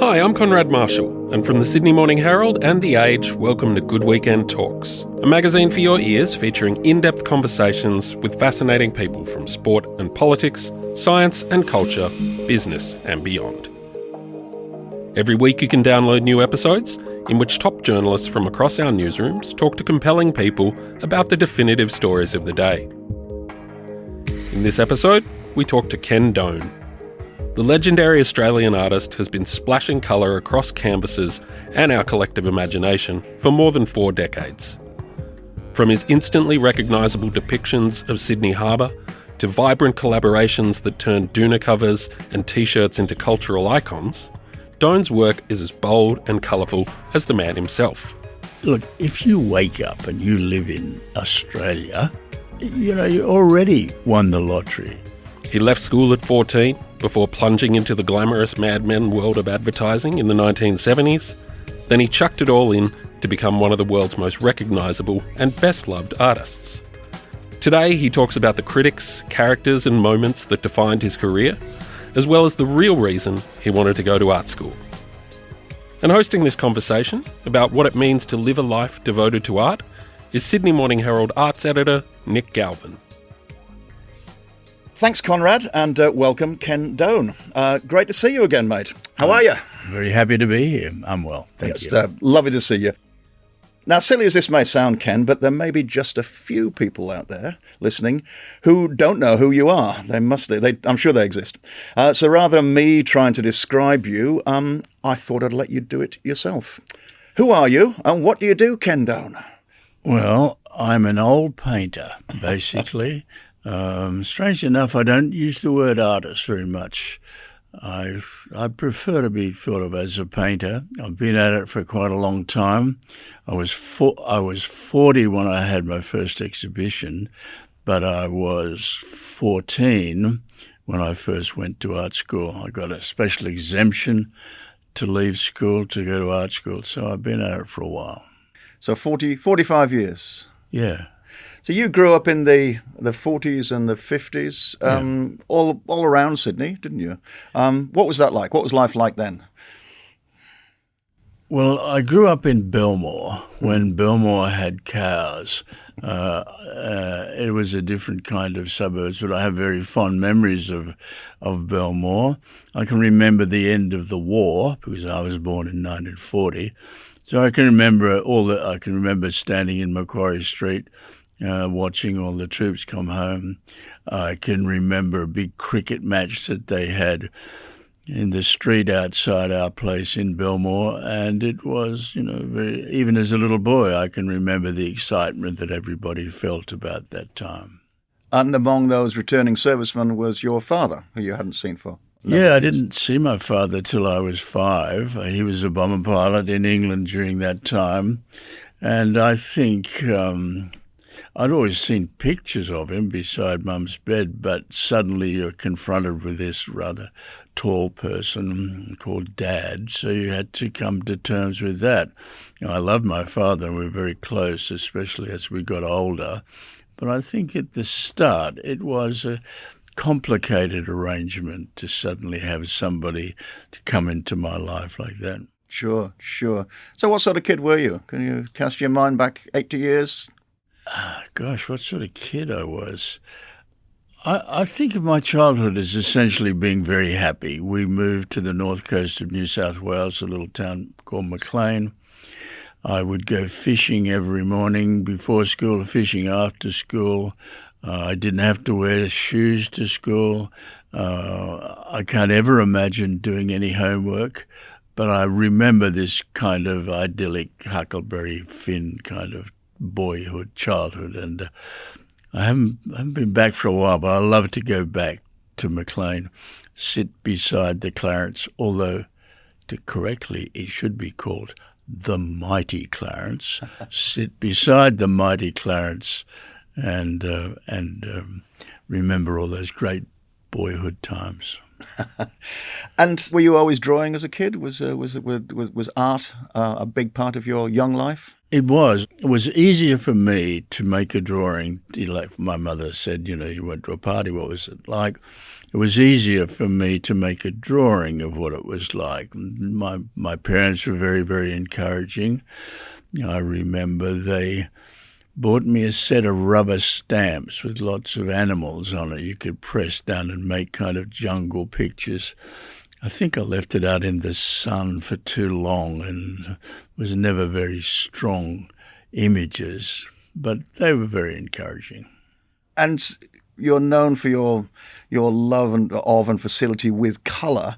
Hi, I'm Conrad Marshall, and from the Sydney Morning Herald and The Age, welcome to Good Weekend Talks, a magazine for your ears featuring in-depth conversations with fascinating people from sport and politics, science and culture, business and beyond. Every week you can download new episodes in which top journalists from across our newsrooms talk to compelling people about the definitive stories of the day. In this episode, we talk to Ken Doane. The legendary Australian artist has been splashing colour across canvases and our collective imagination for more than 4 decades. From his instantly recognisable depictions of Sydney Harbour to vibrant collaborations that turned doona covers and t-shirts into cultural icons, Doane's work is as bold and colourful as the man himself. Look, if you wake up and you live in Australia, you already won the lottery. He left school at 14 before plunging into the glamorous Mad Men world of advertising in the 1970s. Then he chucked it all in to become one of the world's most recognisable and best-loved artists. Today he talks about the critics, characters and moments that defined his career, as well as the real reason he wanted to go to art school. And hosting this conversation about what it means to live a life devoted to art is Sydney Morning Herald arts editor Nick Galvin. Thanks, Conrad, and welcome, Ken Doane. Great to see you again, mate. How are you? Very happy to be here. I'm well, thank you. Lovely to see you. Now, silly as this may sound, Ken, but there may be just a few people out there listening who don't know who you are. I'm sure they exist. So rather than me trying to describe you, I thought I'd let you do it yourself. Who are you, and what do you do, Ken Doane? Well, I'm an old painter, basically. Strange enough, I don't use the word artist very much. I prefer to be thought of as a painter. I've been at it for quite a long time. I was 40 when I had my first exhibition, but I was 14 when I first went to art school. I got a special exemption to leave school to go to art school, so I've been at it for a while. So 45 years? Yeah. So you grew up in the 40s and the 50s, all around Sydney, didn't you? What was that like? What was life like then? Well, I grew up in Belmore when Belmore had cows. It was a different kind of suburbs, but I have very fond memories of Belmore. I can remember the end of the war because I was born in 1940. So I can remember standing in Macquarie Street watching all the troops come home. I can remember a big cricket match that they had in the street outside our place in Belmore, and it was, even as a little boy, I can remember the excitement that everybody felt about that time. And among those returning servicemen was your father, who you hadn't seen for? Yeah, I didn't see my father till I was 5. He was a bomber pilot in England during that time, and I think I'd always seen pictures of him beside Mum's bed, but suddenly you're confronted with this rather tall person called Dad, so you had to come to terms with that. I loved my father and we were very close, especially as we got older, but I think at the start it was a complicated arrangement to suddenly have somebody to come into my life like that. Sure. So what sort of kid were you? Can you cast your mind back 80 years? Gosh, what sort of kid I was. I think of my childhood as essentially being very happy. We moved to the north coast of New South Wales, a little town called Maclean. I would go fishing every morning before school, fishing after school. I didn't have to wear shoes to school. I can't ever imagine doing any homework, but I remember this kind of idyllic Huckleberry Finn kind of boyhood, childhood, and I haven't been back for a while, but I love to go back to Maclean, sit beside the Clarence, although correctly it should be called the Mighty Clarence, sit beside the Mighty Clarence and remember all those great boyhood times. And were you always drawing as a kid? Was art a big part of your young life? It was. It was easier for me to make a drawing. Like my mother said, you went to a party, what was it like? It was easier for me to make a drawing of what it was like. My parents were very, very encouraging. I remember they bought me a set of rubber stamps with lots of animals on it. You could press down and make kind of jungle pictures. I think I left it out in the sun for too long and was never very strong images, but they were very encouraging. And you're known for your love of and facility with colour.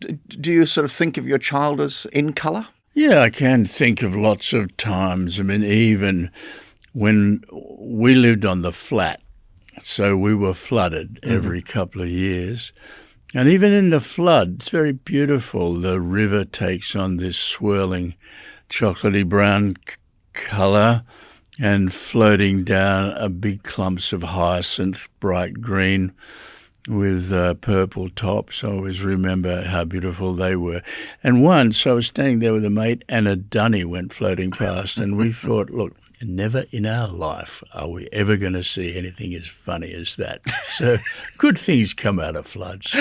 Do you sort of think of your child as in colour? Yeah, I can think of lots of times. I mean, even when we lived on the flat, so we were flooded every couple of years. And even in the flood, it's very beautiful. The river takes on this swirling chocolatey brown colour, and floating down are big clumps of hyacinth, bright green with purple tops. I always remember how beautiful they were. And once I was standing there with a mate and a dunny went floating past, and we thought, look, never in our life are we ever going to see anything as funny as that. So good things come out of floods.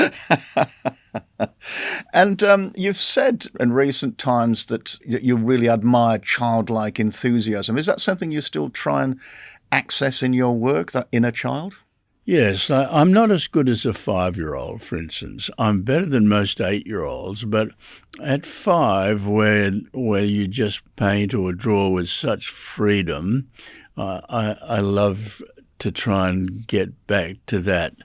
And you've said in recent times that you really admire childlike enthusiasm. Is that something you still try and access in your work, that inner child? Yes, I'm not as good as a 5-year-old, for instance. I'm better than most 8-year-olds, but at 5, where you just paint or draw with such freedom, I love to try and get back to that.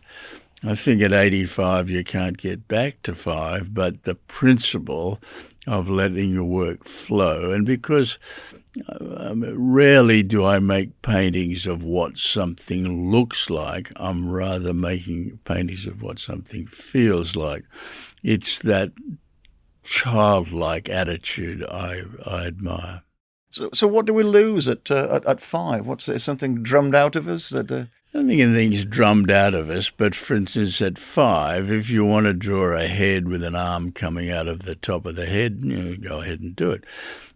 I think at 85 you can't get back to 5, but the principle of letting your work flow, and because rarely do I make paintings of what something looks like. I'm rather making paintings of what something feels like. It's that childlike attitude I admire. So what do we lose at 5? What's there, something drummed out of us that? I don't think anything's drummed out of us, but for instance, at 5, if you want to draw a head with an arm coming out of the top of the head, go ahead and do it.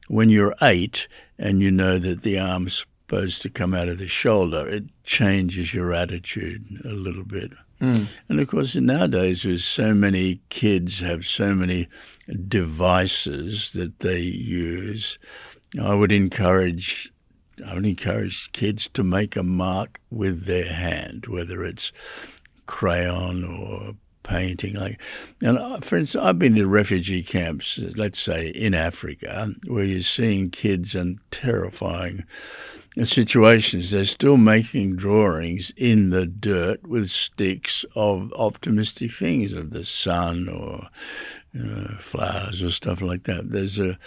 When you're 8 and you know that the arm's supposed to come out of the shoulder, it changes your attitude a little bit. And of course, nowadays, with so many kids have so many devices that they use, I would encourage kids to make a mark with their hand, whether it's crayon or painting. And for instance, I've been to refugee camps, let's say in Africa, where you're seeing kids in terrifying situations. They're still making drawings in the dirt with sticks of optimistic things, of the sun or flowers or stuff like that. There's a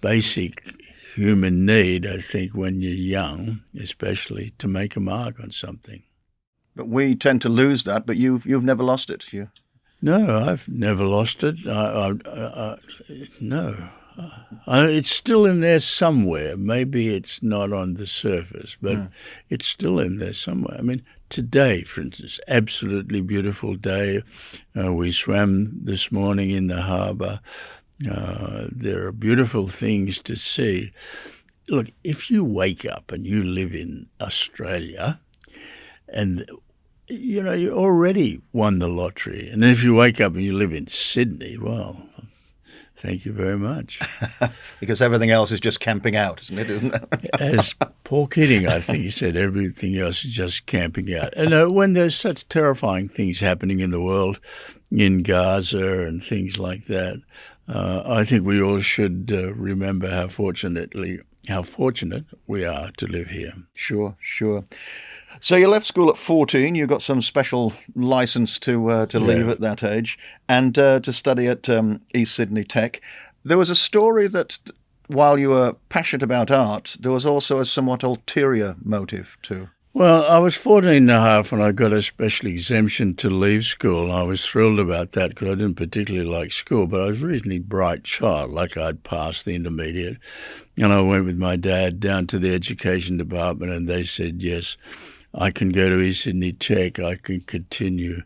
basic human need, I think, when you're young, especially, to make a mark on something. But we tend to lose that. But you've never lost it. No, I've never lost it. No. It's still in there somewhere. Maybe it's not on the surface, but it's still in there somewhere. I mean, today, for instance, absolutely beautiful day. We swam this morning in the harbour. There are beautiful things to see. Look, if you wake up and you live in Australia and you already won the lottery, and if you wake up and you live in Sydney, well, thank you very much. Because everything else is just camping out, isn't it? As Paul Keating, I think he said, everything else is just camping out. And when there's such terrifying things happening in the world, in Gaza and things like that, I think we all should remember how fortunate we are to live here. Sure. So you left school at 14. You got some special license to leave at that age and to study at East Sydney Tech. There was a story that while you were passionate about art, there was also a somewhat ulterior motive too. Well, I was 14 and a half when I got a special exemption to leave school. I was thrilled about that because I didn't particularly like school, but I was a reasonably bright child, like I'd passed the intermediate. And I went with my dad down to the education department and they said, yes, I can go to East Sydney Tech, I can continue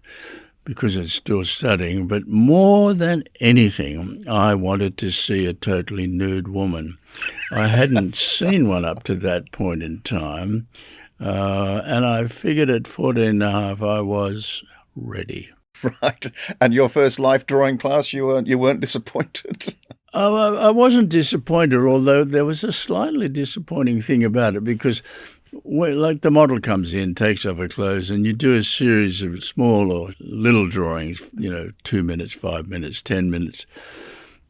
because it's still studying. But more than anything, I wanted to see a totally nude woman. I hadn't seen one up to that point in time, and I figured at 14 and a half I was ready. Right. And your first life drawing class, you weren't disappointed? I wasn't disappointed, although there was a slightly disappointing thing about it, because like the model comes in, takes off her clothes, and you do a series of small or little drawings, 2 minutes, 5 minutes, 10 minutes.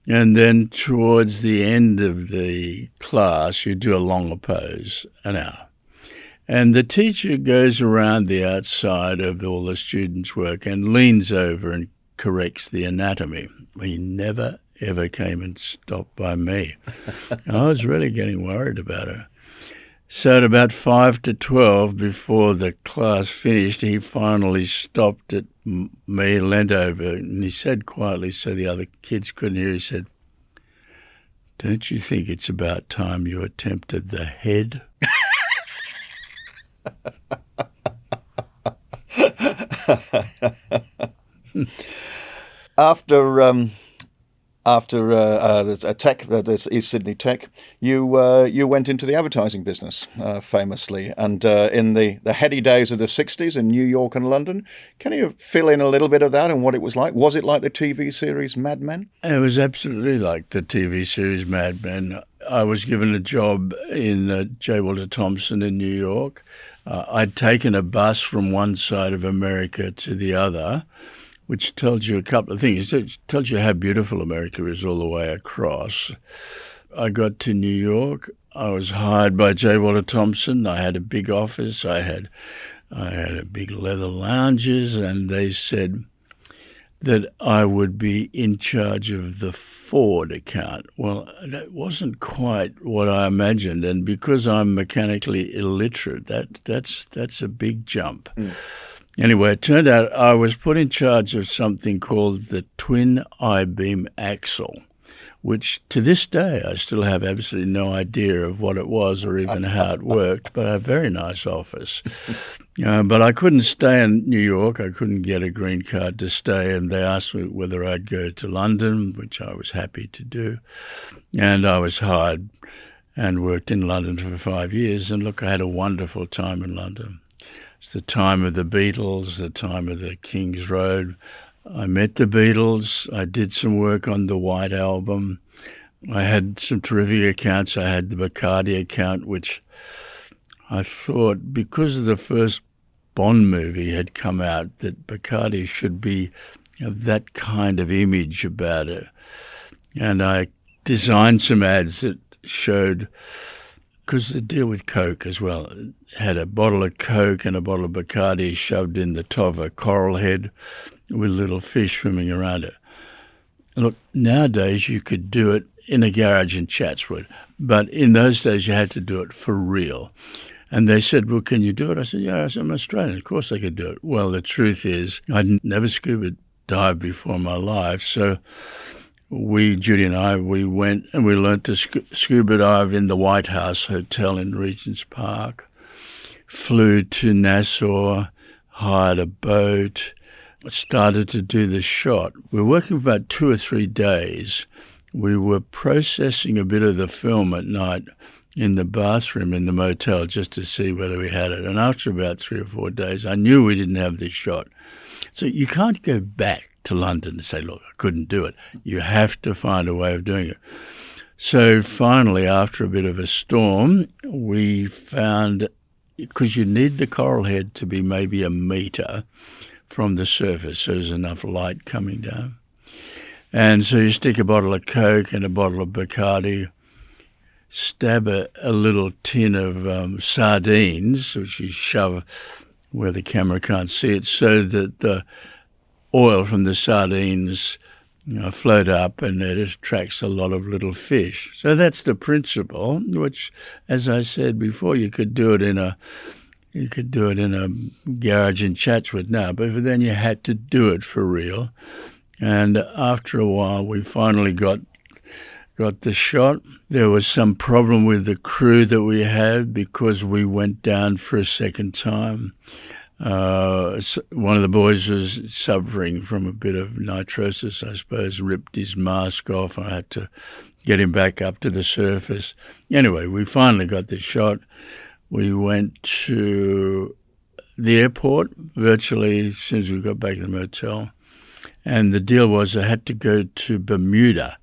And then towards the end of the class, you do a longer pose, an hour. And the teacher goes around the outside of all the students' work and leans over and corrects the anatomy. He never, ever came and stopped by me. I was really getting worried about her. So at about 5 to 12, before the class finished, he finally stopped at me, leant over, and he said quietly so the other kids couldn't hear, he said, "Don't you think it's about time you attempted the head?" After this East Sydney Tech, you went into the advertising business famously, and in the heady days of the 60s in New York and London. Can you fill in a little bit of that and what it was like? Was it like the TV series Mad Men? It was absolutely like the TV series Mad Men. I was given a job in J. Walter Thompson in New York. I'd taken a bus from one side of America to the other, which tells you a couple of things. It tells you how beautiful America is all the way across. I got to New York. I was hired by J. Walter Thompson. I had a big office. I had a big leather lounges, and they said that I would be in charge of the Ford account. Well, that wasn't quite what I imagined, and because I'm mechanically illiterate, that's a big jump. Anyway, it turned out I was put in charge of something called the twin I-beam axle, which to this day I still have absolutely no idea of what it was or even how it worked, but a very nice office. But I couldn't stay in New York. I couldn't get a green card to stay, and they asked me whether I'd go to London, which I was happy to do. And I was hired and worked in London for 5 years, and look, I had a wonderful time in London. It's the time of the Beatles, the time of the King's Road. I met the Beatles. I did some work on the White Album. I had some terrific accounts. I had the Bacardi account, which I thought, because of the first Bond movie had come out, that Bacardi should be of that kind of image about it. And I designed some ads that showed, because the deal with Coke as well, it had a bottle of Coke and a bottle of Bacardi shoved in the top of a coral head with little fish swimming around it. Look, nowadays you could do it in a garage in Chatswood, but in those days you had to do it for real. And they said, "Well, can you do it?" I said, "Yeah, I'm Australian. Of course I could do it." Well, the truth is I'd never scuba dived before in my life, so Judy and I, we went and we learnt to scuba dive in the White House Hotel in Regent's Park, flew to Nassau, hired a boat, started to do the shot. We were working for about 2 or 3 days. We were processing a bit of the film at night in the bathroom in the motel just to see whether we had it. And after about 3 or 4 days, I knew we didn't have this shot. So you can't go back to London and say, "Look, I couldn't do it." You have to find a way of doing it. So finally, after a bit of a storm, we found, because you need the coral head to be maybe a metre from the surface, so there's enough light coming down. And so you stick a bottle of Coke and a bottle of Bacardi, stab a little tin of sardines, which you shove where the camera can't see it, so that the oil from the sardines float up and it attracts a lot of little fish. So that's the principle, which, as I said before, you could do it in a garage in Chatswood now, but then you had to do it for real. And after a while, we finally got the shot. There was some problem with the crew that we had because we went down for a second time. One of the boys was suffering from a bit of nitrosis, I suppose, ripped his mask off. I had to get him back up to the surface. Anyway, we finally got this shot. We went to the airport virtually as soon as we got back to the motel. And the deal was I had to go to Bermuda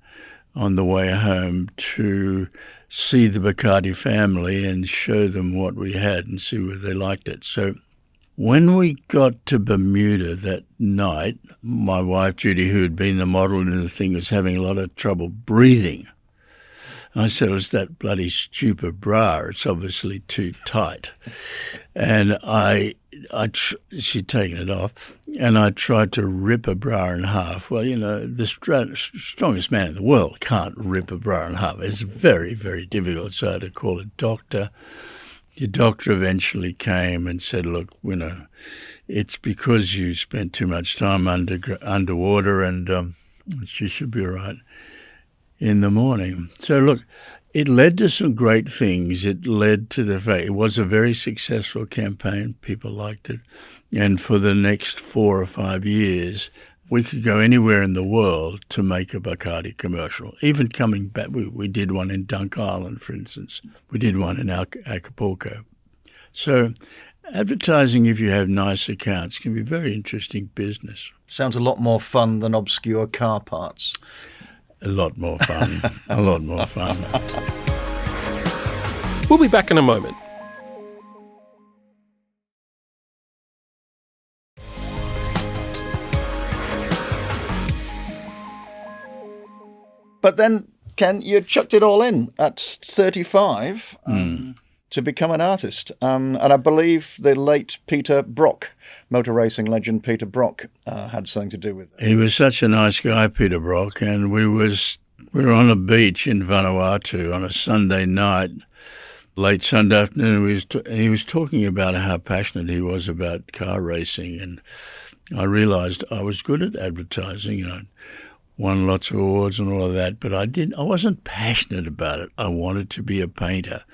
on the way home to see the Bacardi family and show them what we had and see whether they liked it. So when we got to Bermuda that night, my wife, Judy, who had been the model in the thing, was having a lot of trouble breathing. I said, it's that bloody stupid bra. It's obviously too tight. And she'd taken it off, and I tried to rip a bra in half. Well, the strongest man in the world can't rip a bra in half. It's very, very difficult. So I had to call a doctor. The doctor eventually came and said, look, it's because you spent too much time underwater, and she should be all right in the morning. So look, it led to some great things. It led to the fact it was a very successful campaign. People liked it. And for the next 4 or 5 years, we could go anywhere in the world to make a Bacardi commercial. Even coming back, we did one in Dunk Island, for instance. We did one in Acapulco. So advertising, if you have nice accounts, can be a very interesting business. Sounds a lot more fun than obscure car parts. A lot more fun. A lot more fun. We'll be back in a moment. But then, Ken, you chucked it all in at 35 to become an artist. And I believe the late Peter Brock, motor racing legend Peter Brock, had something to do with it. He was such a nice guy, Peter Brock, and we were on a beach in Vanuatu on a Sunday night, late Sunday afternoon. He was talking about how passionate he was about car racing, and I realised I was good at advertising, and I'd won lots of awards and all of that, but I wasn't passionate about it. I wanted to be a painter.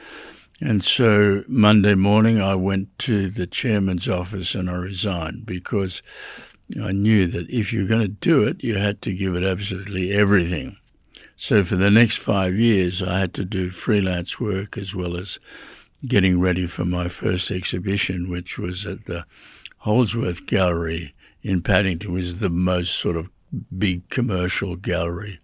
And so Monday morning I went to the chairman's office and I resigned because I knew that if you're going to do it, you had to give it absolutely everything. So for the next 5 years, I had to do freelance work as well as getting ready for my first exhibition, which was at the Holdsworth Gallery in Paddington, which was the most sort of big commercial gallery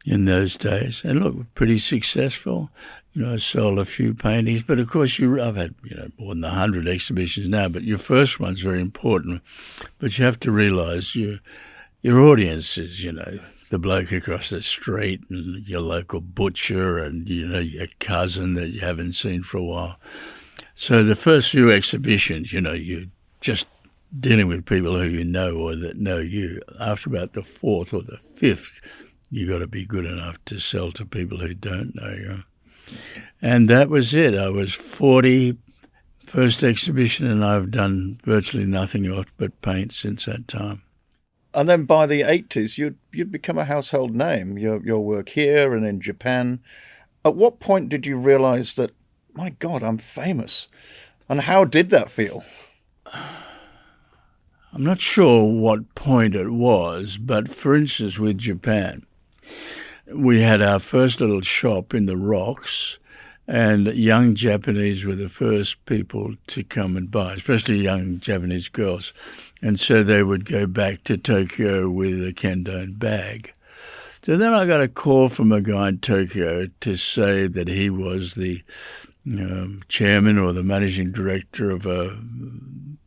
in those days. And look, pretty successful. I sold a few paintings, but of course I've had more than 100 exhibitions now, but your first one's very important. But you have to realise your audience is, the bloke across the street and your local butcher and, your cousin that you haven't seen for a while. So the first few exhibitions, you're just dealing with people who you know or that know you. After about the fourth or the fifth, you got to be good enough to sell to people who don't know you. And that was it. I was 40, first exhibition, and I've done virtually nothing else but paint since that time. And then by the 80s, you'd become a household name, your work here and in Japan. At what point did you realise that, my God, I'm famous? And how did that feel? I'm not sure what point it was, but for instance, with Japan, we had our first little shop in the rocks, and young Japanese were the first people to come and buy, especially young Japanese girls. And so they would go back to Tokyo with a Kendone bag. So then I got a call from a guy in Tokyo to say that he was the chairman or the managing director of a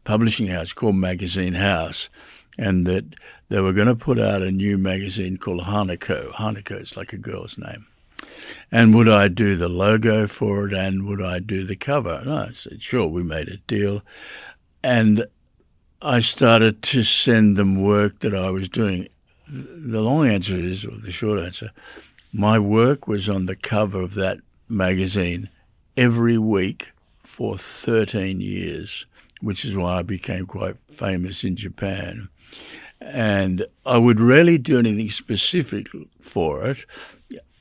publishing house called Magazine House, and that they were going to put out a new magazine called Hanako. Hanako is like a girl's name. And would I do the logo for it and would I do the cover? And I said, sure. We made a deal. And I started to send them work that I was doing. The long answer is, or the short answer, my work was on the cover of that magazine every week for 13 years, which is why I became quite famous in Japan. And I would rarely do anything specific for it.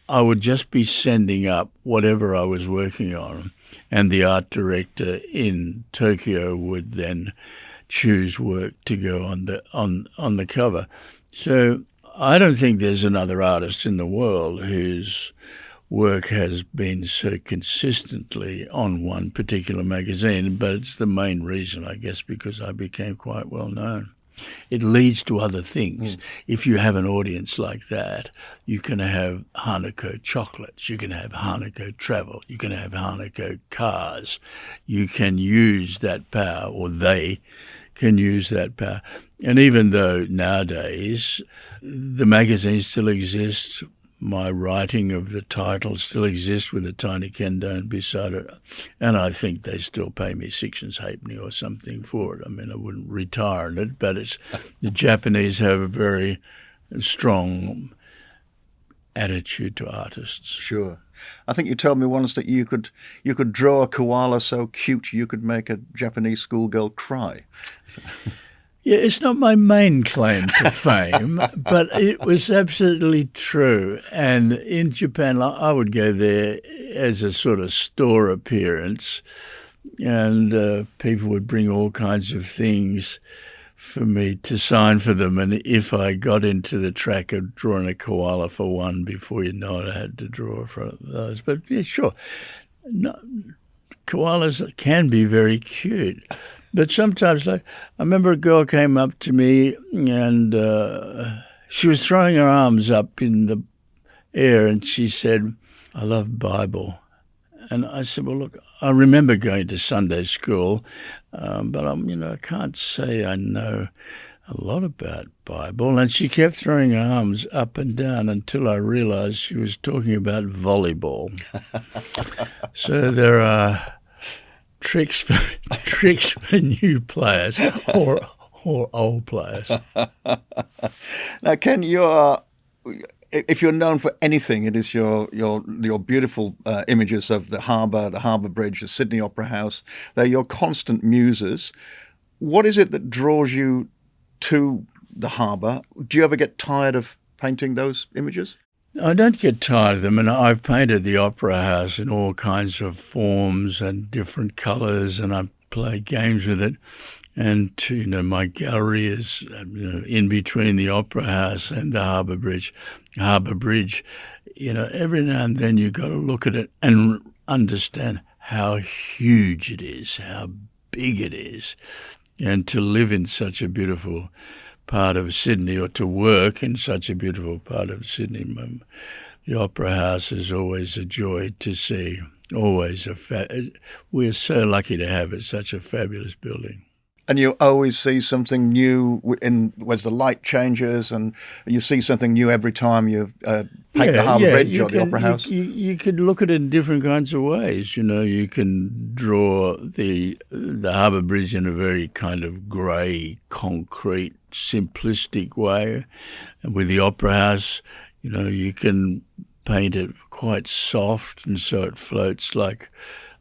I would just be sending up whatever I was working on. and the art director in Tokyo would then choose work to go on the cover. So I don't think there's another artist in the world whose work has been so consistently on one particular magazine, but it's the main reason, I guess, because I became quite well known. It leads to other things. If you have an audience like that, you can have Hanako chocolates, you can have Hanako travel, you can have Hanako cars. You can use that power, or they can use that power. And even though nowadays the magazine still exists, my writing of the title still exists with a tiny kendo beside it, and I think they still pay me 6 halfpenny or something for it. I mean, I wouldn't retire on it, but it's the Japanese have a very strong attitude to artists. Sure. I think you told me once that you could draw a koala so cute you could make a Japanese schoolgirl cry. Yeah, it's not my main claim to fame, but it was absolutely true. And in Japan, I would go there as a sort of store appearance, and people would bring all kinds of things for me to sign for them. And if I got into the track of drawing a koala for one, before you know it, I had to draw for those. But yeah, sure. No, koalas can be very cute. But sometimes, like, I remember a girl came up to me and she was throwing her arms up in the air and she said, "I love Bible." And I said, "Well, look, I remember going to Sunday school, but I can't say I know a lot about Bible." And she kept throwing her arms up and down until I realized she was talking about volleyball. So there are tricks for new players or old players. Now, Ken, if you're known for anything, it is your beautiful images of the Harbour Bridge, the Sydney Opera House. They're your constant muses. What is it that draws you to the harbour? Do you ever get tired of painting those images? I don't get tired of them, and I've painted the Opera House in all kinds of forms and different colours, and I play games with it. And my gallery is in between the Opera House and the Harbour Bridge. Harbour Bridge, every now and then you've got to look at it and understand how huge it is, how big it is, and to live in such a beautiful part of Sydney, or to work in such a beautiful part of Sydney. The Opera House is always a joy to see. Always we're so lucky to have it, such a fabulous building. And you always see something new as the light changes, and you see something new every time you paint the Harbour Bridge or the Opera House. You could look at it in different kinds of ways. You can draw the Harbour Bridge in a very kind of grey, concrete, simplistic way. And with the Opera House, you can paint it quite soft, and so it floats like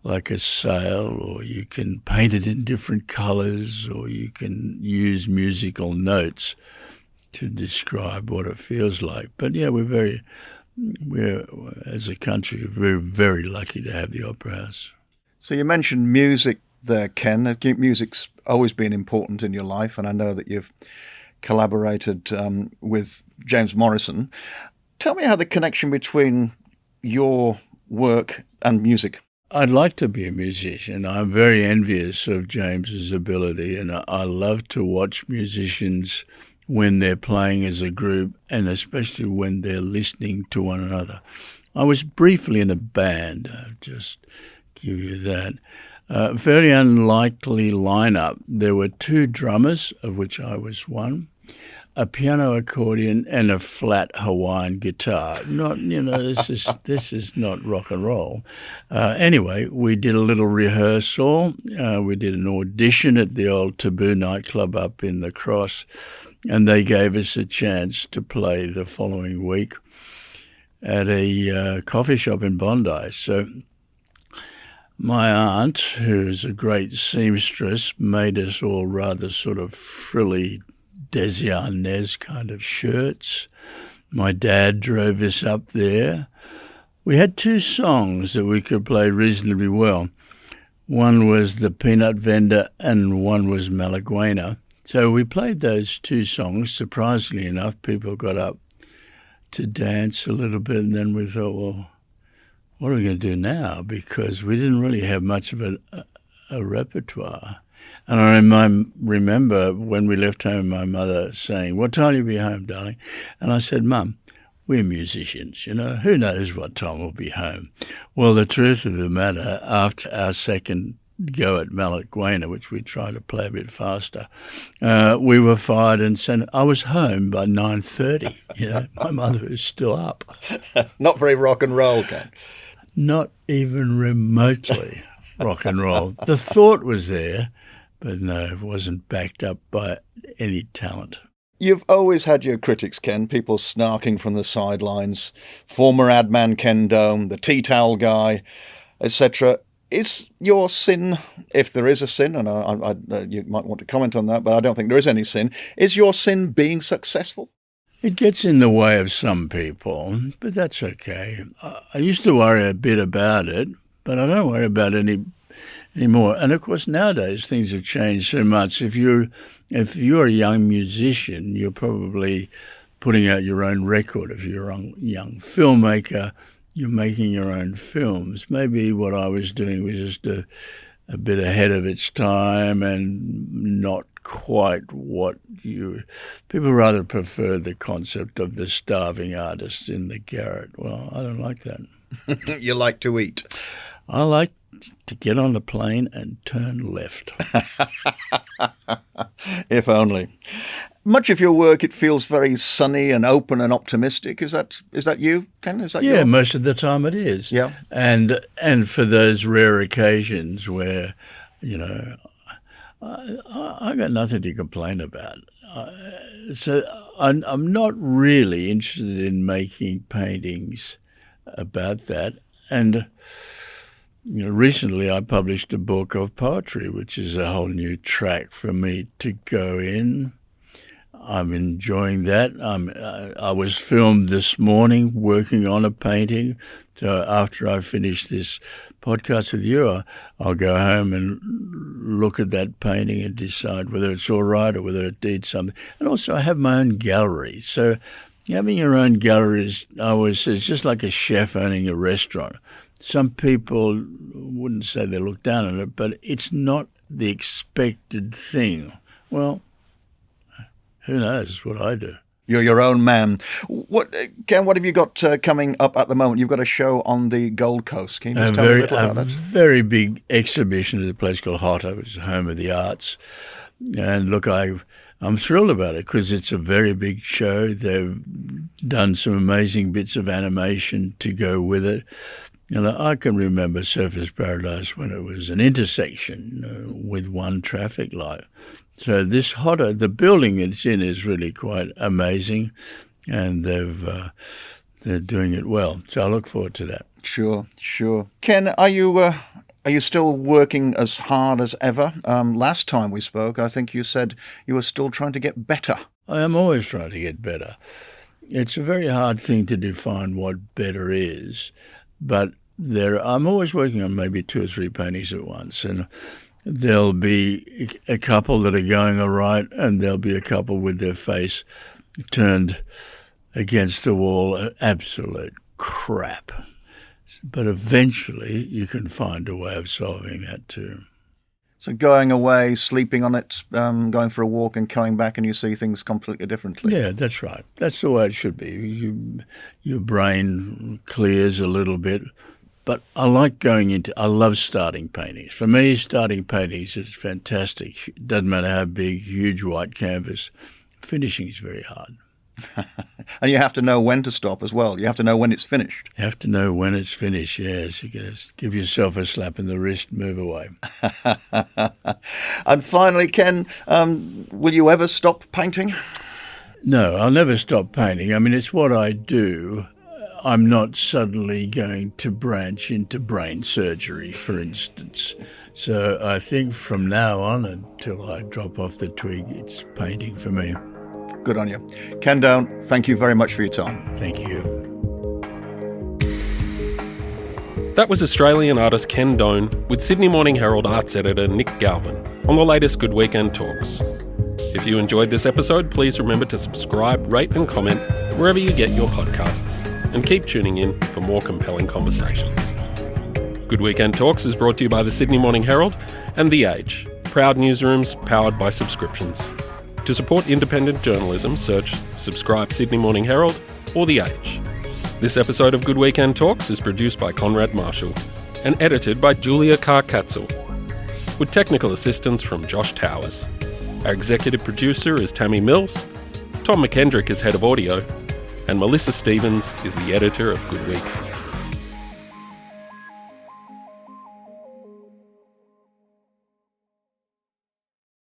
a sail, or you can paint it in different colours, or you can use musical notes to describe what it feels like. But yeah, we're as a country, very, very lucky to have the Opera House. So you mentioned music there, Ken. I think music's always been important in your life, and I know that you've collaborated with James Morrison. Tell me how the connection between your work and music. I'd like to be a musician. I'm very envious of James's ability, and I love to watch musicians when they're playing as a group, and especially when they're listening to one another. I was briefly in a band, I'll just give you that. Very unlikely lineup. There were 2 drummers, of which I was one, a piano accordion, and a flat Hawaiian guitar. Not, this is not rock and roll. Anyway, we did a little rehearsal. We did an audition at the old Taboo nightclub up in the Cross, and they gave us a chance to play the following week at a coffee shop in Bondi. So my aunt, who's a great seamstress, made us all rather sort of frilly Desiarnaz kind of shirts. My dad drove us up there. We had two songs that we could play reasonably well. One was The Peanut Vendor and one was Malaguena. So we played those two songs. Surprisingly enough, people got up to dance a little bit, and then we thought, well, what are we going to do now? Because we didn't really have much of a repertoire. And I remember when we left home, my mother saying, "What time will you be home, darling?" And I said, "Mum, we're musicians, who knows what time we'll be home." Well, the truth of the matter, after our second go at Malaguena, which we tried to play a bit faster, we were fired and sent. I was home by 9:30. My mother was still up. Not very rock and roll, Ken. Not even remotely rock and roll. The thought was there, but no, it wasn't backed up by any talent. You've always had your critics, Ken, people snarking from the sidelines, former ad man Ken Dome, the tea towel guy, etc. Is your sin, if there is a sin, and you might want to comment on that, but I don't think there is any sin, is your sin being successful? It gets in the way of some people, but that's okay. I used to worry a bit about it, but I don't worry about it anymore. And of course, nowadays things have changed so much. If you're a young musician, you're probably putting out your own record. If you're a young filmmaker, you're making your own films. Maybe what I was doing was just a bit ahead of its time and not quite what people rather prefer the concept of the starving artist in the garret. Well, I don't like that. You like to eat. I like to get on the plane and turn left. If only. Much of your work, it feels very sunny and open and optimistic. Is that you, Ken? Is that you? Yeah, most of the time it is. Yeah. And for those rare occasions where, I got nothing to complain about. So I'm not really interested in making paintings about that. And recently I published a book of poetry, which is a whole new track for me to go in. I'm enjoying that. I was filmed this morning working on a painting. So after I finish this podcast with you, I'll go home and look at that painting and decide whether it's all right or whether it needs something. And also I have my own gallery. So having your own gallery is, I always say, it's just like a chef owning a restaurant. Some people wouldn't say they look down on it, but it's not the expected thing. Well, who knows what I do? You're your own man. Ken, what have you got coming up at the moment? You've got a show on the Gold Coast. Can you just tell me a little about that? A very big exhibition at a place called Hotter, which is home of the arts. And look, I'm thrilled about it because it's a very big show. They've done some amazing bits of animation to go with it. I can remember Surfers Paradise when it was an intersection with one traffic light. So this Hotter, the building it's in is really quite amazing, and they're doing it well. So I look forward to that. Sure. Ken, are you still working as hard as ever? Last time we spoke, I think you said you were still trying to get better. I am always trying to get better. It's a very hard thing to define what better is, but I'm always working on maybe 2 or 3 paintings at once, and there'll be a couple that are going all right, and there'll be a couple with their face turned against the wall, absolute crap. But eventually you can find a way of solving that too. So going away, sleeping on it, going for a walk and coming back and you see things completely differently. Yeah, that's right. That's the way it should be. Your brain clears a little bit. But I love starting paintings. For me, starting paintings is fantastic. It doesn't matter how big, huge white canvas. Finishing is very hard. And you have to know when to stop as well. You have to know when it's finished. You have to know when it's finished, yes. You got to give yourself a slap in the wrist, move away. And finally, Ken, will you ever stop painting? No, I'll never stop painting. I mean, it's what I do. I'm not suddenly going to branch into brain surgery, for instance. So I think from now on until I drop off the twig, it's painting for me. Good on you. Ken Down, thank you very much for your time. Thank you. That was Australian artist Ken Doan with Sydney Morning Herald arts editor Nick Galvin on the latest Good Weekend Talks. If you enjoyed this episode, please remember to subscribe, rate and comment wherever you get your podcasts, and keep tuning in for more compelling conversations. Good Weekend Talks is brought to you by the Sydney Morning Herald and The Age, proud newsrooms powered by subscriptions. To support independent journalism, search Subscribe Sydney Morning Herald or The Age. This episode of Good Weekend Talks is produced by Conrad Marshall and edited by Julia Carr-Katzel, with technical assistance from Josh Towers. Our executive producer is Tammy Mills, Tom McKendrick is head of audio, and Melissa Stevens is the editor of Good Week.